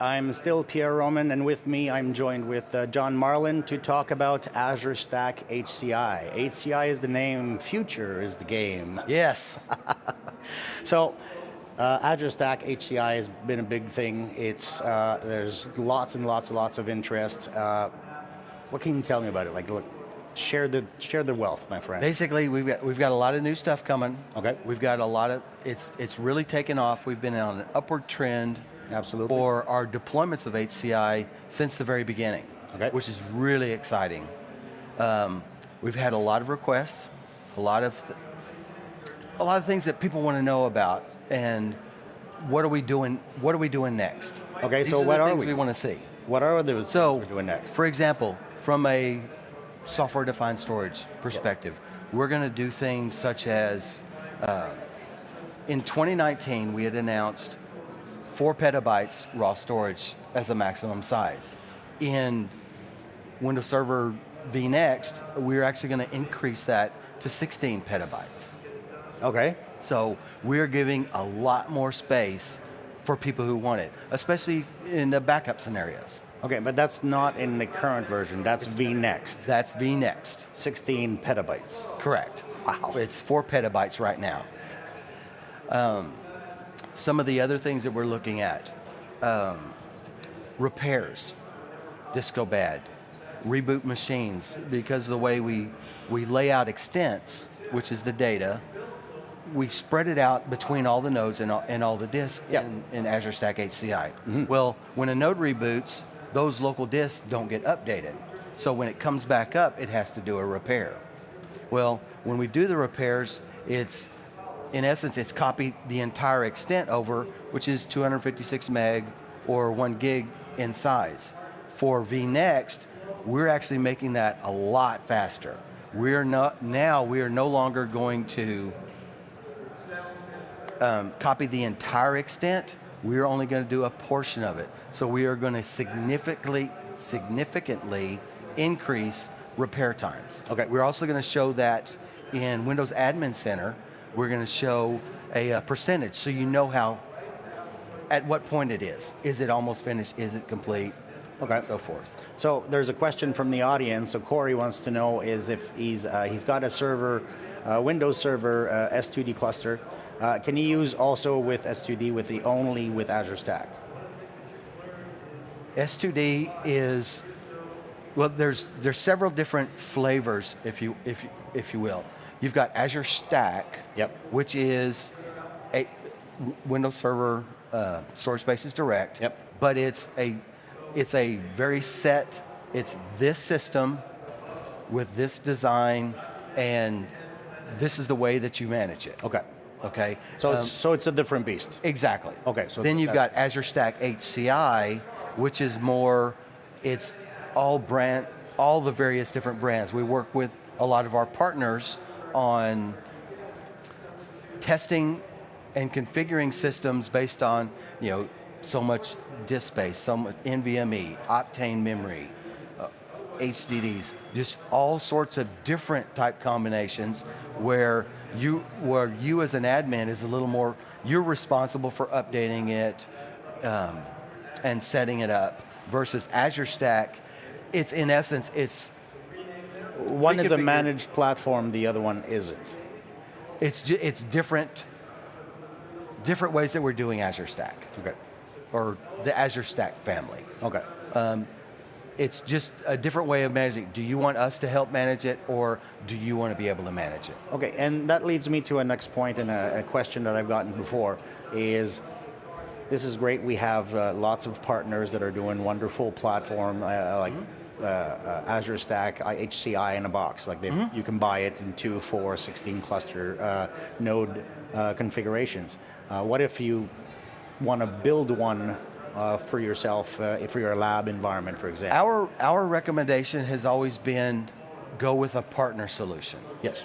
I'm still Pierre Roman, and with me I'm joined with John Marlin to talk about Azure Stack HCI. HCI is the name, future is the game. Yes. So, Azure Stack HCI has been a big thing. There's lots and lots of interest. What can you tell me about it? Like, look, share the wealth, my friend. Basically, we've got a lot of new stuff coming. Okay. We've got a lot of it's really taken off. We've been on an upward trend. Absolutely. For our deployments of HCI since the very beginning. Okay. Which is really exciting. We've had a lot of requests, a lot of things that people want to know about, and what are we doing? What are we doing next? Okay. These So are what the are things we? we want to see? What are those things we're doing next? For example, from a software-defined storage perspective, we're going to do things such as, in 2019, we had announced 4 petabytes raw storage as a maximum size. In Windows Server vNext, we're actually going to increase that to 16 petabytes. Okay. So we're giving a lot more space for people who want it, especially in the backup scenarios. Okay, but that's not in the current version. That's vNext. That's vNext. 16 petabytes. Correct. Wow. It's 4 petabytes right now. Some of the other things that we're looking at, repairs, disk go bad, reboot machines, because of the way we lay out extents, which is the data, we spread it out between all the nodes and all the disks in Azure Stack HCI. Mm-hmm. Well, when a node reboots, those local disks don't get updated. So when it comes back up, it has to do a repair. Well, when we do the repairs, in essence, it's copy the entire extent over, which is 256 meg or 1 gig in size. For vNext, we're actually making that a lot faster. We are no longer going to copy the entire extent. We're only going to do a portion of it. So we are going to significantly increase repair times. Okay. We're also going to show that in Windows Admin Center. We're going to show a percentage so you know at what point it is. Is it almost finished? Is it complete? Okay. So forth. So there's a question from the audience. So Corey wants to know is if he's got a server, Windows Server S2D cluster. Can he use also with S2D only with Azure Stack? S2D is, well, there's several different flavors, if you will. You've got Azure Stack, which is a Windows Server storage spaces direct, but it's a very set. It's this system with this design, and this is the way that you manage it. Okay. Okay. So it's a different beast. Exactly. Okay. So then you've got Azure Stack HCI, which is more. It's all the various different brands. We work with a lot of our partners on testing and configuring systems based on, so much disk space, so much NVMe, Optane memory, HDDs, just all sorts of different type combinations where you as an admin is a little more, you're responsible for updating it and setting it up, versus Azure Stack, it's in essence, one is a managed platform, the other one isn't. It's different ways that we're doing Azure Stack. Okay. Or the Azure Stack family. Okay. It's just a different way of managing. Do you want us to help manage it, or do you want to be able to manage it? Okay, and that leads me to a next point and a question that I've gotten before is, this is great, we have lots of partners that are doing wonderful platform like Azure Stack HCI in a box. Like you can buy it in 2, 4, 16 cluster node configurations. What if you want to build one for yourself, for your lab environment, for example? Our recommendation has always been go with a partner solution. Yes.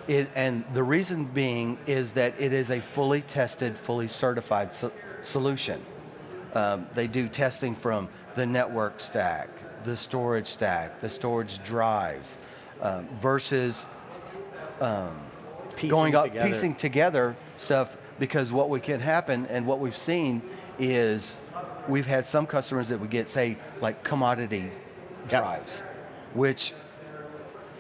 And the reason being is that it is a fully tested, fully certified solution. They do testing from the network stack, the storage drives, versus piecing together stuff, because what can happen and what we've seen is we've had some customers that would get, say, like commodity drives, which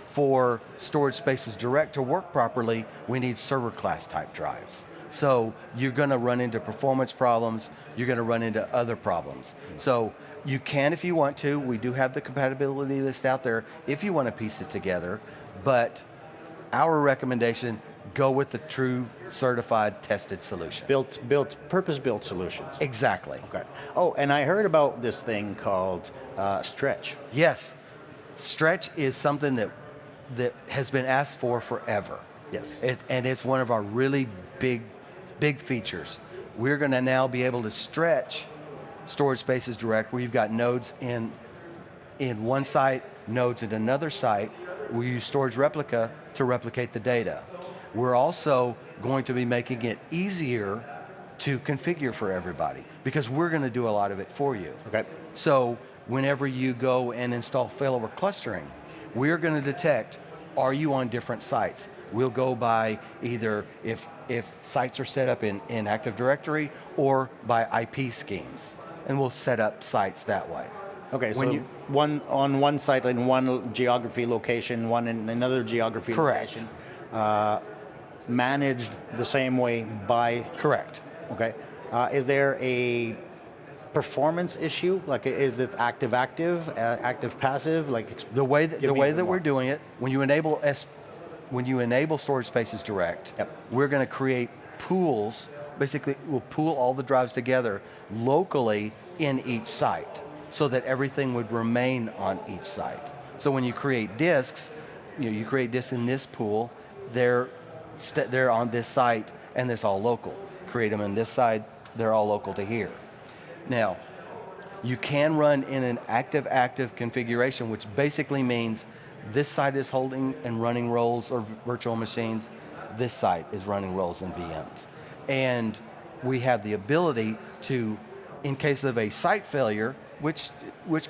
for storage spaces direct to work properly, we need server class type drives. So you're going to run into performance problems, you're going to run into other problems. So you can if you want to, we do have the compatibility list out there if you want to piece it together, but our recommendation, go with the true certified tested solution. Purpose-built solutions. Exactly. Okay. Oh, and I heard about this thing called Stretch. Yes, Stretch is something that has been asked for forever. Yes. And it's one of our really big features. We're going to now be able to stretch storage spaces direct, where you've got nodes in one site, nodes in another site. We use Storage Replica to replicate the data. We're also going to be making it easier to configure for everybody, because we're going to do a lot of it for you. Okay. So whenever you go and install failover clustering, we're going to detect, are you on different sites? We'll go by either if sites are set up in Active Directory or by IP schemes, and we'll set up sites that way. Okay, so one on one site in one geography location, one in another geography location. Managed the same way by... Correct. Okay. Is there a performance issue? Like, is it active-active, active-passive? Like, the way that we're doing it, when you enable storage spaces direct, we're going to create pools. Basically, we'll pool all the drives together locally in each site, so that everything would remain on each site. So when you create disks, you create disks in this pool. They're on this site, and it's all local. Create them in this side, they're all local to here. Now, you can run in an active-active configuration, which basically means this site is holding and running roles or virtual machines. This site is running roles and VMs. And we have the ability to, in case of a site failure, which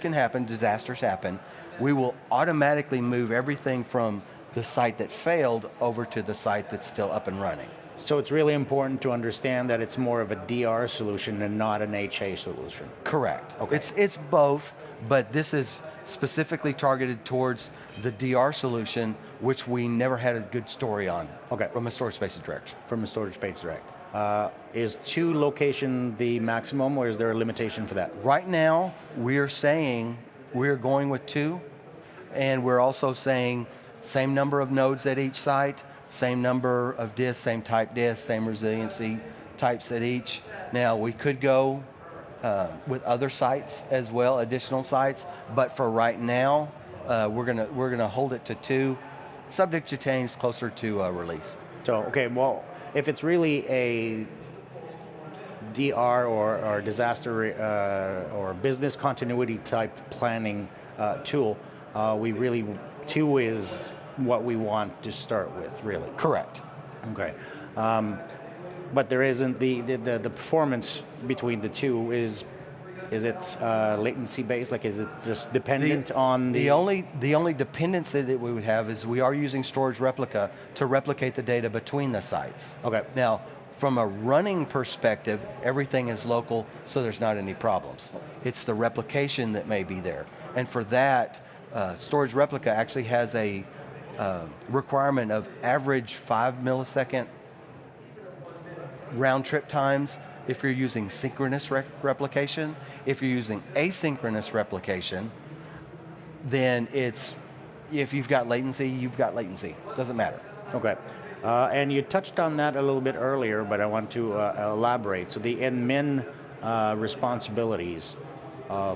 can happen, disasters happen, we will automatically move everything from the site that failed over to the site that's still up and running. So it's really important to understand that it's more of a DR solution and not an HA solution. Correct. Okay. It's both, but this is specifically targeted towards the DR solution, which we never had a good story on. Okay. From a storage spaces direct. From a storage space direct. Is 2 location the maximum, or is there a limitation for that? Right now, we're saying we're going with 2, and we're also saying same number of nodes at each site, same number of disks, same type disks, same resiliency types at each. Now, we could go with other sites as well, additional sites, but for right now, we're gonna hold it to 2, subject to change closer to release. So, okay, well, if it's really a DR or disaster or business continuity type planning tool, we really, 2 is what we want to start with, really. Correct. Okay. But there isn't the performance between the 2 is it latency based? Like, is it just dependent on the only dependency that we would have is we are using Storage Replica to replicate the data between the sites. Okay. Now, from a running perspective, everything is local, so there's not any problems. It's the replication that may be there. And for that, Storage Replica actually has a requirement of average 5 millisecond round trip times if you're using synchronous replication. If you're using asynchronous replication, then if you've got latency, you've got latency. Doesn't matter. Okay. And you touched on that a little bit earlier, but I want to elaborate. So the admin responsibilities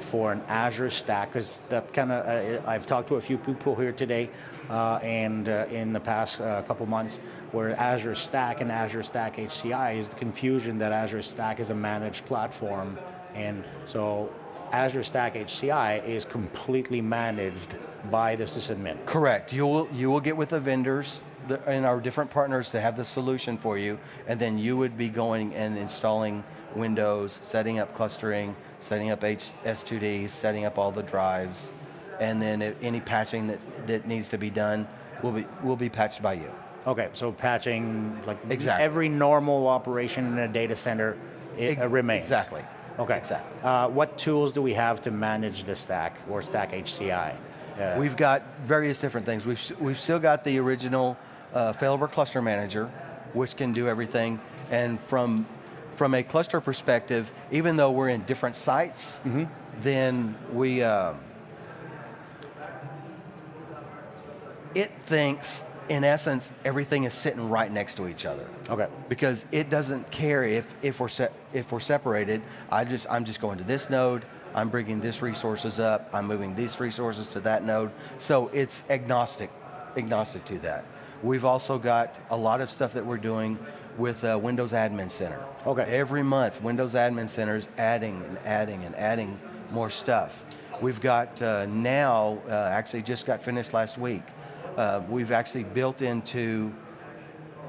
for an Azure Stack, because that kind of, I've talked to a few people here today and in the past couple months, where Azure Stack and Azure Stack HCI is the confusion that Azure Stack is a managed platform, and so Azure Stack HCI is completely managed by the sysadmin. Correct. You will get with the vendors and our different partners to have the solution for you, and then you would be going and installing Windows, setting up clustering, setting up S2Ds, setting up all the drives, and then any patching that needs to be done will be patched by you. Okay, so patching, like exactly. Every normal operation in a data center, it remains. Exactly. Okay. Exactly. What tools do we have to manage the stack or Stack HCI? We've got various different things. We've still got the original failover cluster manager, which can do everything. And from a cluster perspective, even though we're in different sites, then we it thinks, in essence, everything is sitting right next to each other. Okay. Because it doesn't care if we're separated. I'm just going to this node. I'm bringing this resources up. I'm moving these resources to that node. So it's agnostic to that. We've also got a lot of stuff that we're doing with Windows Admin Center. Okay. Every month, Windows Admin Center's adding and adding and adding more stuff. We've got now, actually just got finished last week, we've actually built into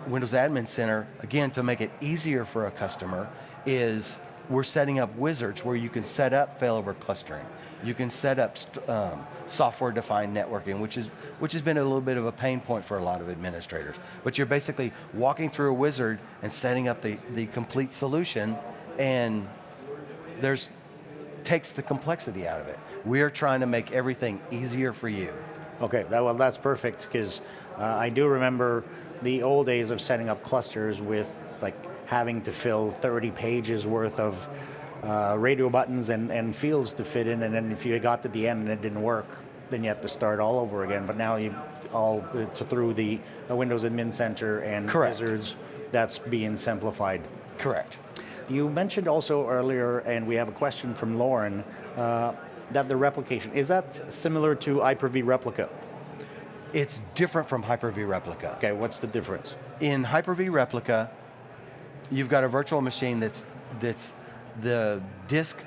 Windows Admin Center, again, to make it easier for a customer, is we're setting up wizards where you can set up failover clustering. You can set up software-defined networking, which has been a little bit of a pain point for a lot of administrators. But you're basically walking through a wizard and setting up the complete solution, and takes the complexity out of it. We are trying to make everything easier for you. Okay, well that's perfect, because I do remember the old days of setting up clusters with like having to fill 30 pages worth of radio buttons and fields to fit in, and then if you got to the end and it didn't work, then you have to start all over again. But now you all through the Windows Admin Center and Correct. wizards, that's being simplified. Correct. You mentioned also earlier, and we have a question from Lauren, that the replication, is that similar to Hyper-V Replica? It's different from Hyper-V Replica. Okay, what's the difference? In Hyper-V Replica, you've got a virtual machine that's the disk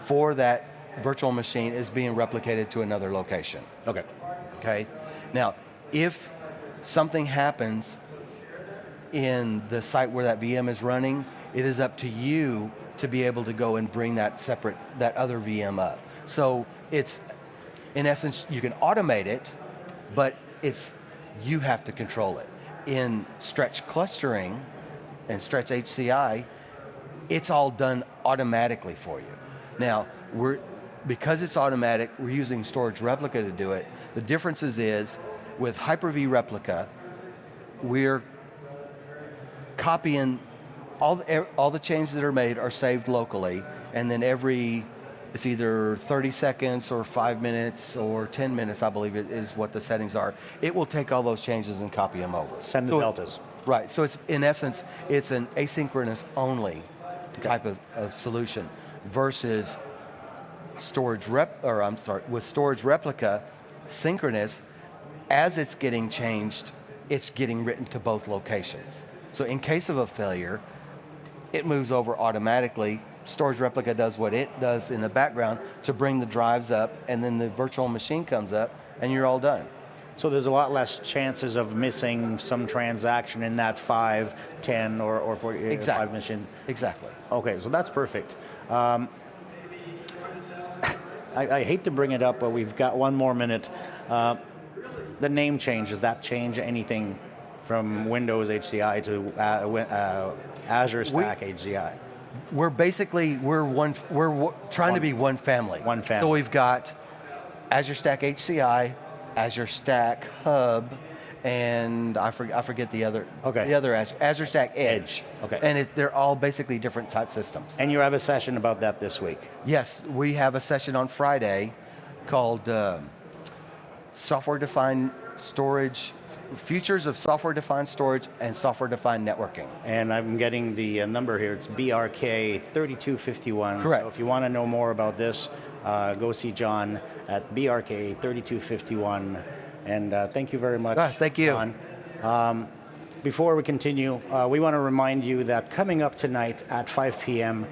for that virtual machine is being replicated to another location. Okay. Okay. Now, if something happens in the site where that VM is running, it is up to you to be able to go and bring that other VM up. So it's, in essence, you can automate it, but you have to control it. In Stretch clustering and Stretch HCI, it's all done automatically for you. Now, because it's automatic, we're using Storage Replica to do it. The differences is, with Hyper-V Replica, we're copying all the changes that are made are saved locally, and then it's either 30 seconds or 5 minutes or 10 minutes, I believe it is what the settings are. It will take all those changes and copy them over. Send the deltas. Right, so it's, in essence, it's an asynchronous only type of solution versus with Storage Replica, synchronous, as it's getting changed, it's getting written to both locations. So in case of a failure, it moves over automatically. Storage Replica does what it does in the background to bring the drives up, and then the virtual machine comes up, and you're all done. So there's a lot less chances of missing some transaction in that 5, 10, or 40, 5 mission. Exactly. Okay, so that's perfect. I hate to bring it up, but we've got one more minute. The name change, does that change anything from Windows HCI to Azure Stack HCI? We're trying to be one family. One family. So we've got Azure Stack HCI, Azure Stack Hub, and I forget the other. Okay. The other Azure Stack Edge. Okay. And they're all basically different type systems. And you have a session about that this week. Yes, we have a session on Friday called Software-Defined Storage. Futures of software-defined storage and software-defined networking. And I'm getting the number here, it's BRK3251. Correct. So if you want to know more about this, go see John at BRK3251. And thank you very much, thank you. John. Before we continue, we want to remind you that coming up tonight at 5 p.m.,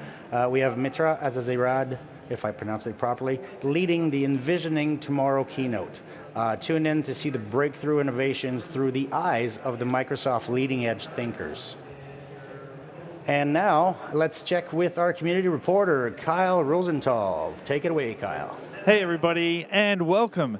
we have Mitra Azazirad, if I pronounce it properly, leading the Envisioning Tomorrow keynote. Tune in to see the breakthrough innovations through the eyes of the Microsoft leading edge thinkers. And now, let's check with our community reporter, Kyle Rosenthal. Take it away, Kyle. Hey everybody, and welcome.